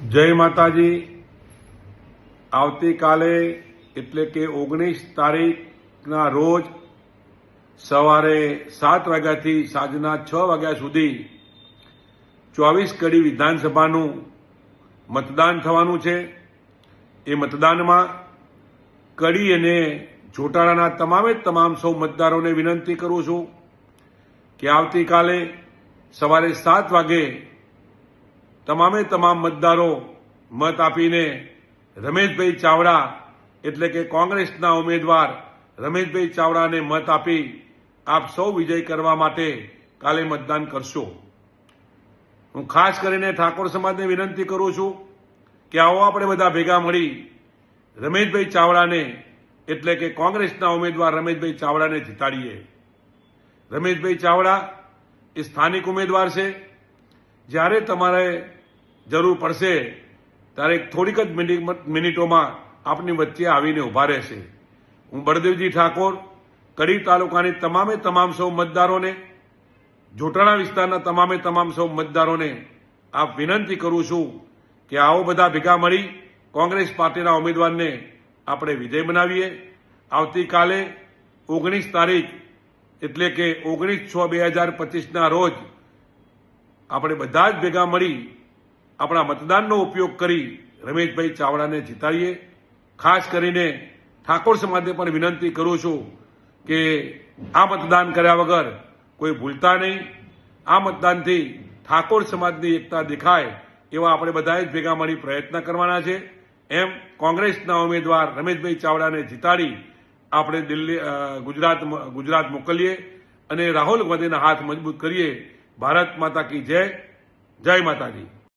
જય માતાજી। આવતીકાલે એટલે કે 19 તારીખના રોજ સવારે 7 વાગ્યાથી સાંજના 6 વાગ્યા સુધી 24 કડી વિધાનસભાનું મતદાન થવાનું છે। એ મતદાનમાં કડી અને જોટાણાના તમામ સૌ મતદારોને વિનંતી કરું છું કે આવતીકાલે સવારે 7 વાગે તમામ મતદારો મત આપીને રમેશભાઈ ચાવડા એટલે કે કોંગ્રેસના ઉમેદવાર રમેશભાઈ ચાવડાને મત આપી આપ સૌ વિજય કરવા માટે કાલે મતદાન કરશો। હું ખાસ કરીને ઠાકોર સમાજને વિનંતી કરું છું કે આવો આપણે બધા ભેગા મળી રમેશભાઈ ચાવડાને એટલે કે કોંગ્રેસના ઉમેદવાર રમેશભાઈ ચાવડાને જીતાડીએ। રમેશભાઈ ચાવડા એ સ્થાનિક ઉમેદવાર છે। જ્યારે તમારે જરૂર પડશે ત્યારે થોડીક જ મિનિટોમાં આપની વચ્ચે આવીને ઉભા રહેશે। હું બળદેવજી ઠાકોર કડી તાલુકાની તમામ સૌ મતદારોને, જોટાણા વિસ્તારના તમામ સૌ મતદારોને આપ વિનંતી કરું છું કે આવો બધા ભેગા મળી કોંગ્રેસ પાર્ટીના ઉમેદવારને આપણે વિજય બનાવીએ। આવતીકાલે 19 તારીખ એટલે કે 19/6/2025ના રોજ આપણે બધા જ ભેગા મળી આપણા મતદાનનો ઉપયોગ કરી રમેશભાઈ ચાવડાને જીતાડીએ। ખાસ કરીને ઠાકોર સમાજને પણ વિનંતી કરું છું કે આ મતદાન કર્યા વગર કોઈ ભૂલતા નહીં। આ મતદાનથી ઠાકોર સમાજની એકતા દેખાય એવા આપણે બધા જ ભેગા મળી પ્રયત્ન કરવાના છે। એમ કોંગ્રેસના ઉમેદવાર રમેશભાઈ ચાવડાને જીતાડી આપણે ગુજરાત મોકલીએ અને રાહુલ ગાંધીના હાથ મજબૂત કરીએ। ભારત માતા કી જય। જય માતાજી।